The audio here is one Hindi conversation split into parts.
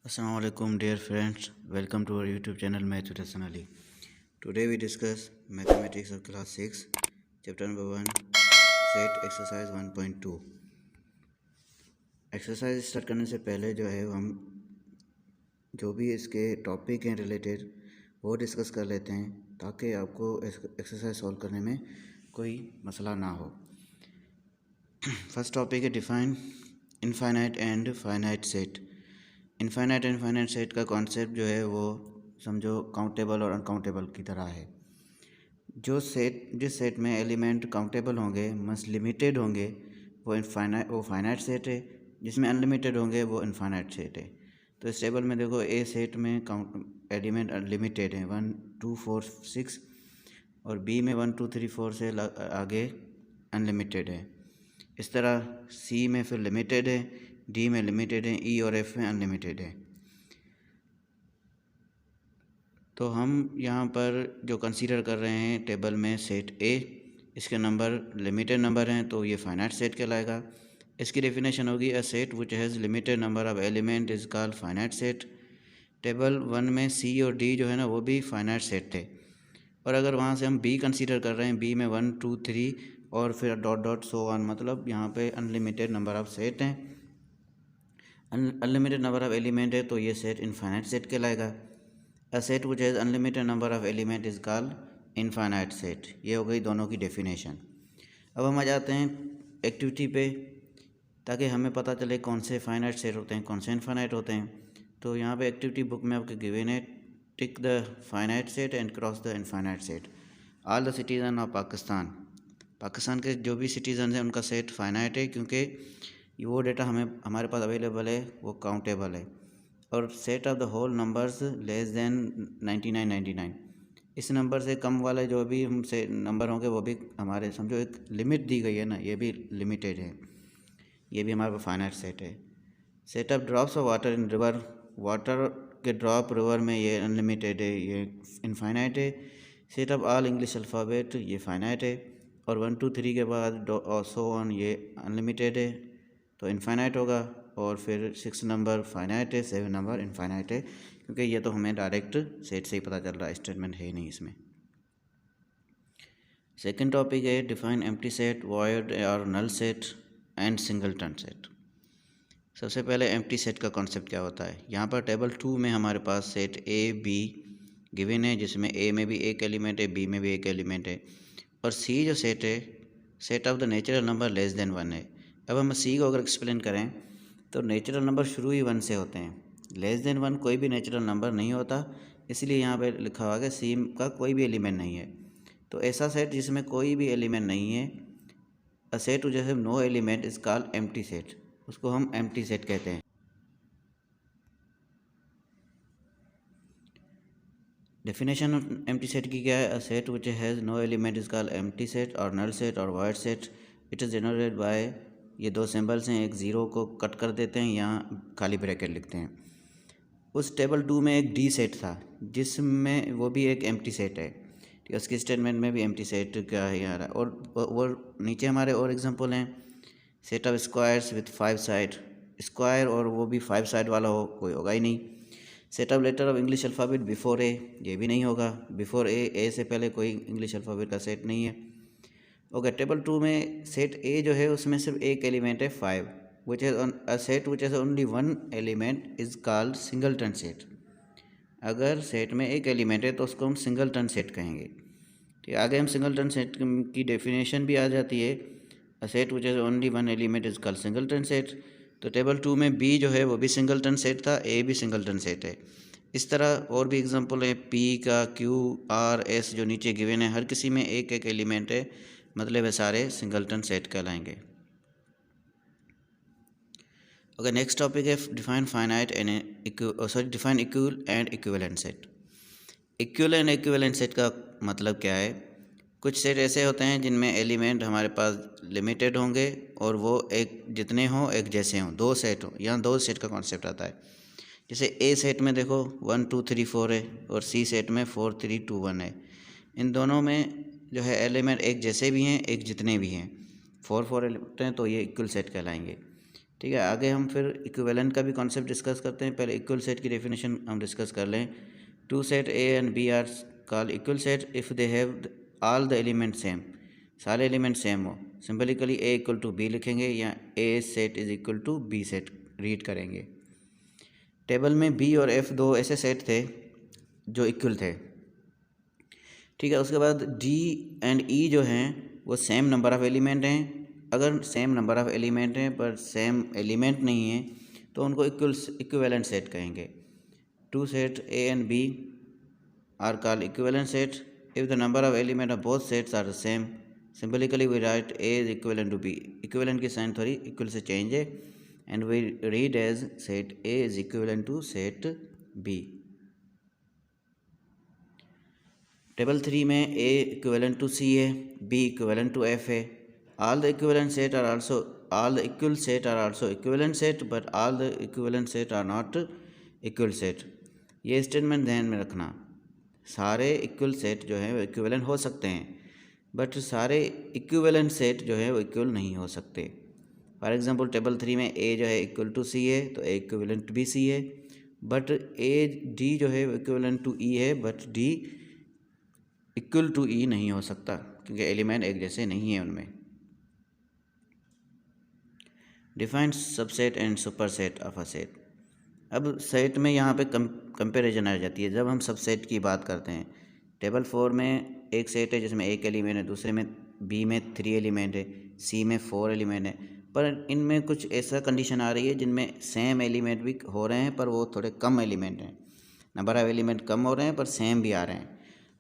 Assalamualaikum dear friends, welcome to our YouTube channel Math with Hasan Ali. Today we discuss mathematics of class 6, chapter number 1, set exercise 1.2. Exercise start करने से पहले जो है हम जो भी इसके टॉपिक हैं रिलेटेड वो डिस्कस कर लेते हैं ताकि आपको एक्सरसाइज सॉल्व करने में कोई मसला ना हो। फर्स्ट टॉपिक है define infinite and finite set. Infinite and finite set का कॉन्सेप्ट जो है वो समझो काउंटेबल और अनकाउंटेबल की तरह है। जिस सेट में एलिमेंट काउंटेबल होंगे मस्ट लिमिटेड होंगे वो फाइनाइट सेट है, जिसमें अनलिमिटेड होंगे वो इनफाइनाइट सेट है। तो इस टेबल में देखो ए सेट में एलिमेंट अनलिमिटेड है 1 2 4 6 और बी में 1 2 3 4 से आगे अनलिमिटेड है। इस तरह सी में फिर लिमिटेड है, डी में लिमिटेड है, ई और एफ में अनलिमिटेड है। तो हम यहाँ पर जो कंसीडर कर रहे हैं टेबल में सेट ए, इसके नंबर लिमिटेड नंबर हैं तो ये फाइनाइट सेट कहलाएगा। इसकी डेफिनेशन होगी अ set which has limited number of element is called finite set. Table 1 में सी और डी जो है ना वो भी फाइनाइट सेट थे, और अगर वहाँ से हम बी कंसीडर कर रहे हैं, बी में 1 2 3 और फिर डॉट डॉट सो ऑन, मतलब यहाँ पे अनलिमिटेड नंबर ऑफ सेट हैं, अनलिमिटेड नंबर ऑफ एलिमेंट है तो ये सेट इनफाइनाइट सेट कहलाएगा। अ set which has unlimited number of element is called infinite set. ये हो गई दोनों की डेफिनेशन। अब हम आ जाते हैं एक्टिविटी पे ताकि हमें पता चले कौन से फाइनाइट सेट होते हैं कौन से इनफाइनाइट होते हैं। तो यहाँ पे एक्टिविटी बुक में आपके गिवन है tick the finite set and cross the infinite set. All the citizen of Pakistan के जो भी सिटीज़न हैं उनका सेट फाइनाइट है क्योंकि वो डेटा हमारे पास अवेलेबल है, वो काउंटेबल है। और set of the whole numbers less than 99 इस नंबर से कम वाले जो भी हमसे नंबर होंगे वो भी हमारे समझो एक लिमिट दी गई है ना, ये भी लिमिटेड है, ये भी हमारे पास फाइनाइट सेट है। Set of drops of water in river, water के ड्रॉप रिवर में ये अनलिमिटेड है, ये इनफाइनाइट है। Set of all English alphabet ये फाइनाइट है, और 1 2 3 के बाद सो ऑन ये अनलिमिटेड है तो इनफाइनाइट होगा। और फिर 6 नंबर फाइनाइट है, 7 नंबर इनफाइनाइट है क्योंकि ये तो हमें डायरेक्ट सेट से ही पता चल रहा है, स्टेटमेंट है ही नहीं इसमें। सेकंड टॉपिक है डिफाइन एम्प्टी सेट, वॉइड और null set and singleton set. सबसे पहले एम्प्टी सेट का कॉन्सेप्ट क्या होता है। यहाँ पर टेबल 2 में हमारे पास सेट ए बी गिवन है जिसमें ए में भी एक एलिमेंट है, बी में भी एक एलिमेंट है, और सी जो सेट है set of the natural number less than 1 है। अब हम सी को अगर एक्सप्लेन करें तो नेचुरल नंबर शुरू ही 1 से होते हैं, लेस देन 1 कोई भी नेचुरल नंबर नहीं होता, इसलिए यहाँ पे लिखा हुआ है सी का कोई भी एलिमेंट नहीं है। तो ऐसा सेट जिसमें कोई भी एलिमेंट नहीं है, अ सेट जैसे no element is called empty set, उसको हम एम्प्टी सेट कहते हैं। डेफिनेशन ऑफ एम्प्टी सेट की क्या है, a set which has no element is called empty set और नल सेट और void set. It is generated by, ये दो सिंबल्स हैं, एक ज़ीरो को कट कर देते हैं, यहाँ खाली ब्रैकेट लिखते हैं। उस टेबल 2 में एक डी सेट था जिसमें वो भी एक एम्प्टी सेट है, ठीक है, उसकी स्टेटमेंट में भी एम्प्टी सेट का है यार। और नीचे हमारे और एग्जांपल हैं set of squares with 5 side, square और वो भी 5 साइड वाला हो कोई होगा ही नहीं। Set of letter of English alphabet before A, ये भी नहीं होगा, बिफोर ए से पहले कोई इंग्लिश अल्फ़ाबेट का सेट नहीं है। ओके, टेबल 2 में सेट ए जो है उसमें सिर्फ एक एलिमेंट है 5, which is a set which is only 1 element is called singleton set. अगर सेट में एक एलिमेंट है तो उसको हम सिंगलटन सेट कहेंगे। ठीक है, आगे हम सिंगलटन सेट की डेफिनेशन भी आ जाती है, a set which is only 1 element is called singleton set. तो टेबल 2 में बी जो है वो भी सिंगलटन सेट था, ए भी सिंगलटन सेट है। इस तरह और भी एग्जांपल है पी का, क्यू आर एस जो नीचे गिवन है, हर किसी में एक एक एलिमेंट है, मतलब है सारे सिंगलटन सेट कहलाएंगे। ओके, नेक्स्ट टॉपिक है define finite and define equal and equivalent set. Equal and equivalent set का मतलब क्या है, कुछ सेट ऐसे होते हैं जिनमें एलिमेंट हमारे पास लिमिटेड होंगे और वो एक जितने हों एक जैसे हों, दो सेट हों, यहाँ दो सेट का कॉन्सेप्ट आता है। जैसे ए सेट में देखो 1 2 3 4 है और सी सेट में 4 3 2 1 है। इन दोनों में जो है एलिमेंट एक जैसे भी हैं एक जितने भी हैं, 4 4 एलिमेंट हैं तो ये इक्वल सेट कहलाएंगे। ठीक है, आगे हम फिर इक्विवेलेंट का भी कॉन्सेप्ट डिस्कस करते हैं। पहले इक्वल सेट की डेफिनेशन हम डिस्कस कर लें। Two set A and B are called equal set if they have all the element same, सारे एलिमेंट सेम हो। Simply A equal to B लिखेंगे या A set is equal to B set read करेंगे। टेबल में बी और एफ दो ऐसे सेट थे जो इक्वल थे। ठीक है, उसके बाद डी एंड ई जो हैं वो सेम नंबर ऑफ़ एलिमेंट हैं। अगर सेम नंबर ऑफ़ एलिमेंट हैं पर सेम एलिमेंट नहीं है तो उनको इक्विवेलेंट सेट कहेंगे। Two set A and B are called equivalent set if the number of element of both sets are the same. Simply we write A is equivalent to B. Equivalent की साइन थोड़ी इक्वल से चेंज है and we read as set A is equivalent to set B. Table 3 में ए इक्विवेलेंट टू सी है, बी इक्विवेलेंट टू एफ है। all the equivalent set are also all the equal set are also equivalent set but all the equivalent set are not equal set। ये स्टेटमेंट ध्यान में रखना, सारे इक्वल सेट जो है वो इक्विवेलेंट हो सकते हैं बट सारे इक्विवेलेंट सेट जो है वो इक्वल नहीं हो सकते। फॉर एग्जांपल टेबल 3 में ए जो है इक्वल टू सी है तो ए इक्विवेलेंट भी सी है, बट ए डी जो है वो इक्विवेलेंट टू ई है बट डी इक्वल टू ई नहीं हो सकता क्योंकि एलिमेंट एक जैसे नहीं है उनमें। Define subset and superset of a set. अब सेट में यहाँ पे कंपेरिजन आ जाती है जब हम सबसेट की बात करते हैं। टेबल 4 में एक सेट है जिसमें एक एलिमेंट है, दूसरे में बी में 3 एलिमेंट है, सी में 4 एलिमेंट है, पर इनमें कुछ ऐसा कंडीशन आ रही है जिनमें सेम एलिमेंट भी हो रहे हैं पर वो थोड़े कम एलिमेंट हैं, नंबर ऑफ एलिमेंट कम हो रहे हैं पर सेम भी आ रहे हैं।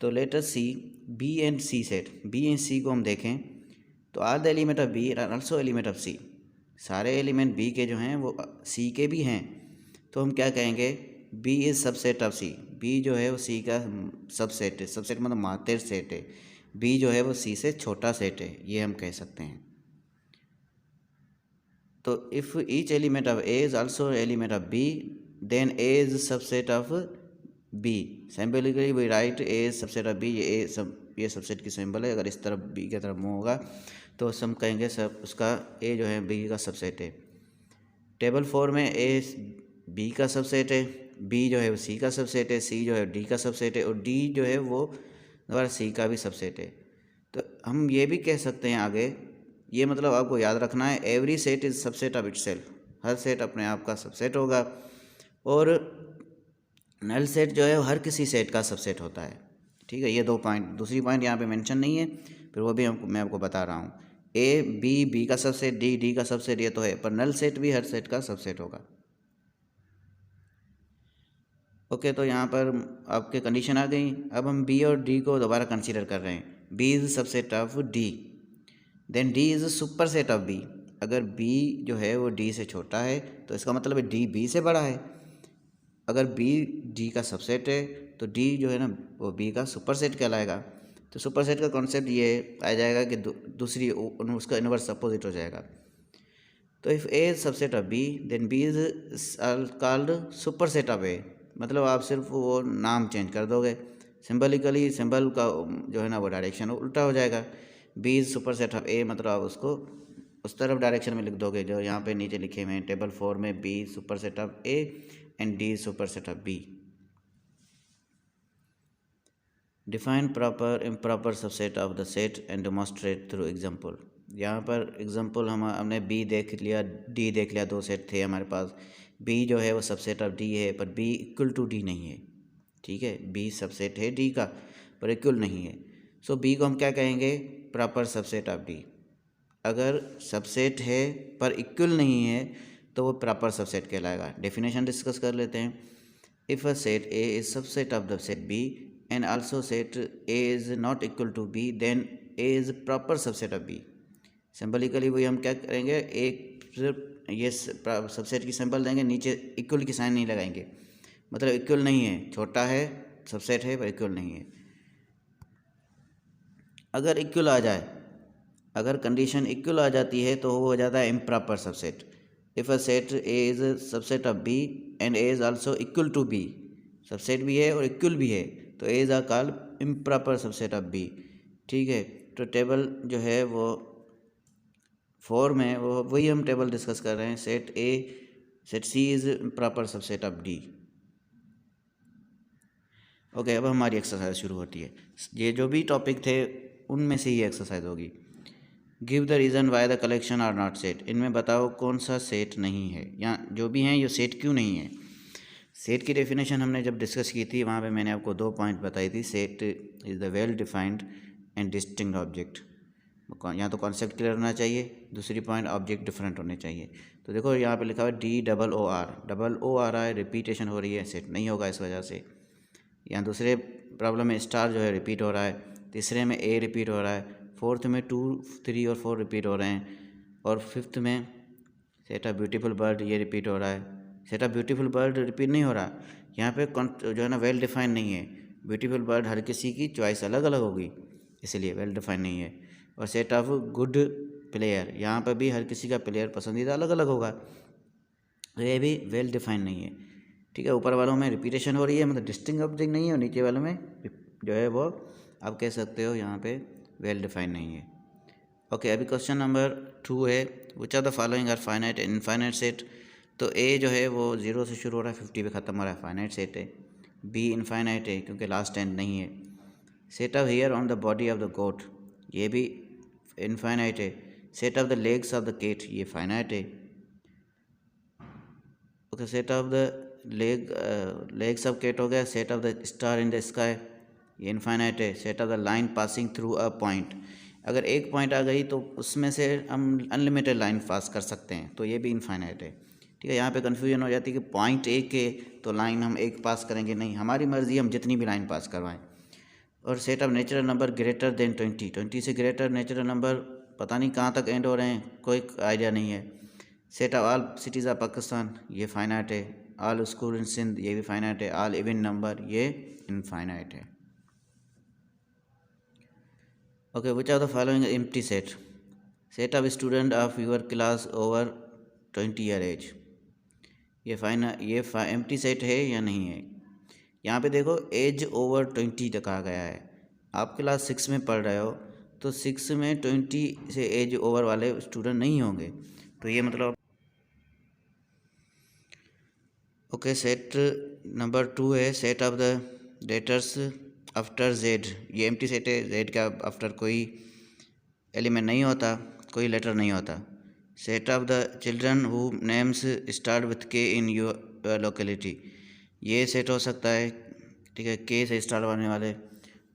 तो let us see B and C set. B and C को हम देखें तो are the element of B are also element of C. सारे एलिमेंट बी के जो हैं वो सी के भी हैं, तो हम क्या कहेंगे, B is subset of C. B जो है वो सी का सबसेट है, सबसेट मतलब मातेर सेट है। बी जो है वो सी से छोटा सेट है, ये हम कह सकते हैं। तो if each element of A is also element of B then A is subset of B. Simply we write A is subset of B. ये सबसेट की सिंबल है, अगर इस तरफ बी की तरफ मुँह होगा तो हम कहेंगे सब उसका ए जो है बी का सबसेट है। टेबल 4 में ए बी का सबसेट है, बी जो है वो सी का सबसेट है, सी जो है डी का सबसेट है और डी जो है वो दोबारा सी का भी सबसेट है। तो हम ये भी कह सकते हैं आगे, ये मतलब आपको याद रखना है, every set is subset of itself. Her set अपने आप का सबसेट होगा और नल सेट जो है हर किसी सेट का सबसेट होता है। ठीक है, ये 2 पॉइंट, दूसरी पॉइंट यहाँ पे मेंशन नहीं है, फिर वो भी मैं आपको बता रहा हूँ। ए बी का सबसेट, डी का सबसेट, ये तो है, पर नल सेट भी हर सेट का सबसेट होगा। ओके, तो यहाँ पर आपके कंडीशन आ गई। अब हम बी और डी को दोबारा कंसीडर कर रहे हैं। B is subset of D, then D is superset of B. अगर बी जो है वो डी से छोटा है तो इसका मतलब है डी बी से बड़ा है। अगर बी डी का सबसेट है तो डी जो है ना वो बी का सुपर सेट कहलाएगा। तो सुपर सेट का कॉन्सेप्ट ये आ जाएगा कि दूसरी उसका इन्वर्स अपोजिट हो जाएगा। तो if A subset of B then B is called superset of A. मतलब आप सिर्फ वो नाम चेंज कर दोगे, सिंबलिकली सिंबल का जो है ना वो डायरेक्शन उल्टा हो जाएगा। B is superset of A मतलब आप उसको उस तरफ डायरेक्शन में लिख दोगे जो यहाँ पे नीचे लिखे हुए हैं टेबल 4 में। B superset of A and D superset of B. Define proper improper subset of the set and demonstrate through example. यहाँ पर एग्जांपल हमने बी देख लिया, डी देख लिया, 2 सेट थे हमारे पास। बी जो है वो सबसेट ऑफ डी है पर बी इक्वल टू डी नहीं है। ठीक है, बी सबसेट है डी का पर इक्वल नहीं है। सो बी को हम क्या कहेंगे, प्रॉपर सबसेट ऑफ डी। अगर सबसेट है पर इक्वल नहीं है तो वो प्रॉपर सबसेट कहलाएगा। डेफिनेशन डिस्कस कर लेते हैं। If a set A is subset of the set B and also set A is not equal to B then A is proper subset of B. Symbolically वही हम क्या करेंगे, एक सिर्फ ये सबसेट की सिंबल देंगे, नीचे इक्वल की साइन नहीं लगाएंगे, मतलब इक्वल नहीं है, छोटा है, सबसेट है पर इक्वल नहीं है। अगर इक्वल आ जाए, अगर कंडीशन इक्वल आ जाती है तो वो हो जाता है improper subset. If a set A is subset of B and A is also equal to B, subset भी है और इक्वल भी है तो A is ah called improper subset of B. ठीक है, तो टेबल जो है वो 4 में वो वही हम टेबल डिस्कस कर रहे हैं, set C is proper subset of D. Okay, अब हमारी एक्सरसाइज शुरू होती है। ये जो भी टॉपिक थे उनमें से ही एक्सरसाइज होगी। Give the reason why the collection are not set. इनमें बताओ कौन सा सेट नहीं है, या जो भी हैं ये सेट क्यों नहीं है। सेट की डेफिनेशन हमने जब डिस्कस की थी वहाँ पे मैंने आपको 2 पॉइंट बताई थी। Set is the well defined and distinct object. या तो कॉन्सेप्ट क्लियर होना चाहिए, दूसरी पॉइंट ऑब्जेक्ट डिफरेंट होने चाहिए। तो देखो यहाँ पे लिखा हुआ है DOOR है, रिपीटेशन हो रही है, सेट नहीं होगा इस वजह से। यहाँ दूसरे प्रॉब्लम में स्टार जो है रिपीट हो रहा है, तीसरे में ए रिपीट हो रहा है, फोर्थ में 2, 3 और 4 रिपीट हो रहे हैं, और फिफ्थ में सेट अ ब्यूटीफुल बर्ड ये रिपीट हो रहा है। Set a beautiful bird repeat नहीं हो रहा, यहाँ पे जो है ना वेल डिफाइन नहीं है। ब्यूटीफुल बर्ड हर किसी की चॉइस अलग अलग होगी, इसलिए वेल डिफाइन नहीं है। और सेट ऑफ गुड प्लेयर, यहाँ पर भी हर किसी का प्लेयर पसंदीदा अलग अलग होगा, तो ये भी वेल डिफाइन नहीं है। ठीक है, ऊपर वालों में रिपीटेशन हो रही है, मतलब डिस्टिंक्ट ऑब्जेक्ट नहीं है, और नीचे वालों में जो है वो आप कह सकते हो यहाँ पे वेल डिफाइन नहीं है। ओके, अभी क्वेश्चन नंबर 2 है, which are the following are finite and infinite set. तो ए जो है वो 0 से शुरू हो रहा है, 50 पे ख़त्म हो रहा है, फाइनाइट सेट है। बी इनफाइनाइट है क्योंकि लास्ट एंड नहीं है। Set of hair on the body of the goat, ये भी इनफाइनाइट है। Set of the legs of the cat, ये फाइनाइट है। Okay, set of the legs of cat हो गया। Set of the star in the sky, ये इनफाइनाइट है। Set of the line passing through a point, अगर एक पॉइंट आ गई तो उसमें से हम अनलिमिटेड लाइन पास कर सकते हैं, तो ये भी इनफाइनाइट है। ठीक है, यहाँ पे कन्फ्यूजन हो जाती है कि पॉइंट एक है तो लाइन हम एक पास करेंगे, नहीं, हमारी मर्ज़ी, हम जितनी भी लाइन पास करवाएं। और set of natural number greater than 20 से ग्रेटर नेचुरल नंबर पता नहीं कहाँ तक एंड हो रहे हैं, कोई आइडिया नहीं है। Set of all cities of Pakistan, ये फाइनाइट है। ऑल स्कूल इन सिंध, ये भी फाइनाइट है। ऑल इवन नंबर, ये इनफाइनाइट है। Okay, which are the following empty set. Set of student of your class over 20 year age, ये एम्प्टी सेट है या नहीं है। यहाँ पे देखो एज ओवर 20 तक आ गया है। आप क्लास 6 में पढ़ रहे हो तो 6 में 20 से एज ओवर वाले स्टूडेंट नहीं होंगे, तो ये मतलब ओके। सेट नंबर 2 है, set of the letters after Z, ये एम्प्टी सेट है। जेड का आफ्टर कोई एलिमेंट नहीं होता, कोई लेटर नहीं होता। Set of the children who names start with के इन योर लोकेलिटी, ये सेट हो सकता है। ठीक है, के से स्टार्ट होने वाले।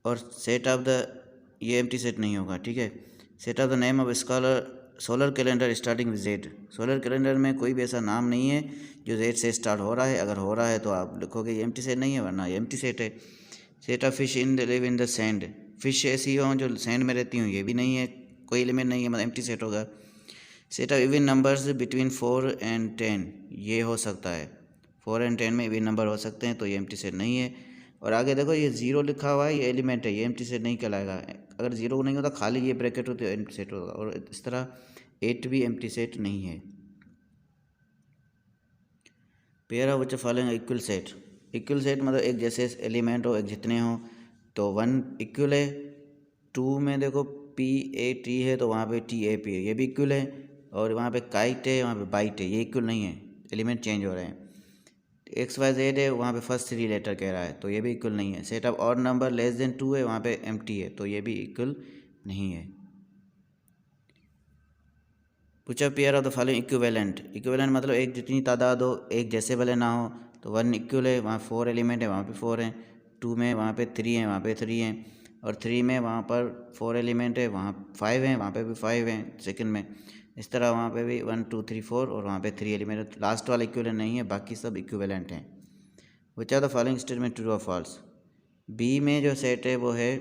और सेट ऑफ द, ये एम्प्टी सेट नहीं होगा। ठीक है, set of the name of scholar solar calendar starting with Z, solar calendar में कोई भी ऐसा नाम नहीं है जो जेड से स्टार्ट हो रहा है। अगर हो रहा है तो आप लिखोगे ये एम्प्टी सेट नहीं है, वरना ये एम्प्टी सेट है। Set of fish in the live in the sand, fish ऐसी हों जो सैंड में रहती हूँ, ये भी नहीं है, कोई एलिमेंट नहीं है, मतलब एम्प्टी सेट होगा। Set of even numbers between 4 and 10, ये हो सकता है, 4 एंड 10 में इवन नंबर हो सकते हैं, तो ये एम्प्टी सेट नहीं है। और आगे देखो ये 0 लिखा हुआ है, ये एलिमेंट है, ये एम्प्टी सेट नहीं कहलाएगा। अगर 0 नहीं होता, खाली ये ब्रैकेट होती है, एम्प्टी सेट होगा। और इस तरह 8 भी एम्प्टी सेट नहीं है। Pair of which following equal set, equal set मतलब एक जैसे एलिमेंट हो, एक जितने हो, तो 1 इक्वल है। 2 में देखो PAT है तो वहाँ पे TAP है, ये भी इक्वल है। और वहाँ पे काइट है, वहाँ पे बाइट है, ये इक्वल नहीं है, एलिमेंट चेंज हो रहे हैं। XYZ है, वहाँ पे फर्स्ट 3 लेटर कह रहा है, तो ये भी इक्वल नहीं है। Set of odd number less than 2 है, वहाँ पे एम्प्टी है, तो ये भी इक्वल नहीं है। पूछा pair of the following equivalent, equivalent मतलब एक जितनी तादाद हो, एक जैसे वाले ना हो, तो 1 इक्वल है, वहाँ 4 एलिमेंट है, वहाँ पे 4 हैं। 2 में वहाँ पे 3 हैं, वहाँ पे 3 हैं। और 3 में वहाँ पर 4 एलिमेंट है, वहाँ 5 हैं, वहाँ पे भी 5 हैं सेकंड में। इस तरह वहाँ पे भी 1 2 3 4 और वहाँ पे 3 एलिमेंट है। लास्ट वाला इक्विवेलेंट नहीं है, बाकी सब इक्विवेलेंट हैं। Which are the following statement true और फॉल्स। बी में जो सेट है वो है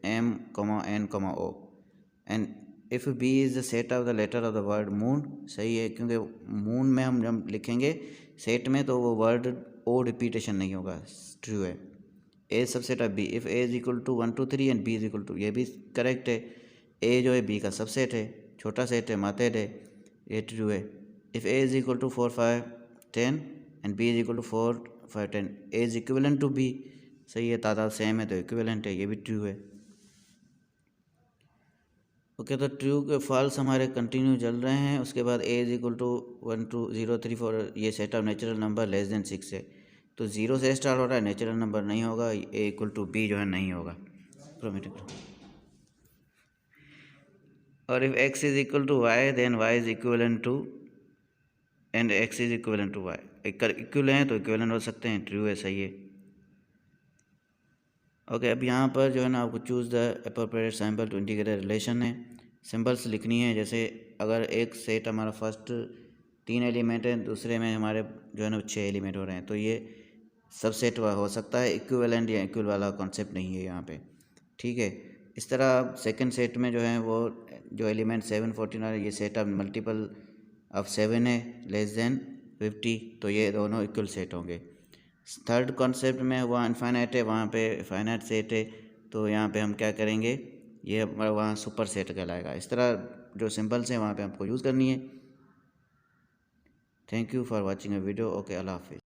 M, N, O and if B is the set of the letter of the word moon, सही है, क्योंकि मून में हम जब लिखेंगे सेट में तो वो वर्ड ओ रिपीटेशन नहीं होगा, ट्रू है। A subset of B, if A is equal to 1 2 3 and B is equal to, ये भी करेक्ट है। ए जो है बी का सबसेट है, छोटा सेट है, मातेड है, ये ट्रू है। If A is equal to 4 5 10 and B is equal to 4 5 10, A is equivalent to B, सही है, तादाद सेम है तो इक्विवेलेंट है, ये भी ट्रू है। ओके, तो ट्रू के फॉल्स हमारे कंटिन्यू चल रहे हैं। उसके बाद ए इज इक्वल टू 1 2 0 3 4 ये set of natural number less than 6 है, तो 0 से स्टार्ट हो रहा है, नेचुरल नंबर नहीं होगा, ए इक्वल टू बी जो है नहीं होगा प्रोमेटिक। और if x is equal to Y then y is equivalent to and x is equivalent to Y, equal हैं तो इक्वलेंट हो सकते हैं, ट्रू है, सही है। ओके, अब यहाँ पर जो है ना आपको choose the appropriate symbol to indicate relation है, सिंबल्स लिखनी है। जैसे अगर एक सेट हमारा फर्स्ट 3 एलिमेंट है, दूसरे में हमारे जो है ना 6 एलिमेंट हो रहे हैं, तो ये सबसेट हो सकता है, इक्विवेलेंट या इक्वल वाला कॉन्सेप्ट नहीं है यहाँ पे, ठीक है। इस तरह सेकंड सेट में जो है वो जो एलिमेंट 7 14 ये सेट ऑफ मल्टीपल ऑफ 7 है लेस देन 50, तो ये दोनों इक्वल सेट होंगे। थर्ड कॉन्सेप्ट में वहाँ इनफाइनाइट है, वहाँ पे फाइनाइट सेट है, तो यहाँ पे हम क्या करेंगे, ये वहाँ सुपर सेट कहलाएगा। इस तरह जो सिंबल्स हैं वहाँ पे आपको यूज़ करनी है। Thank you for watching a video. Okay, अल्लाह हाफिज़।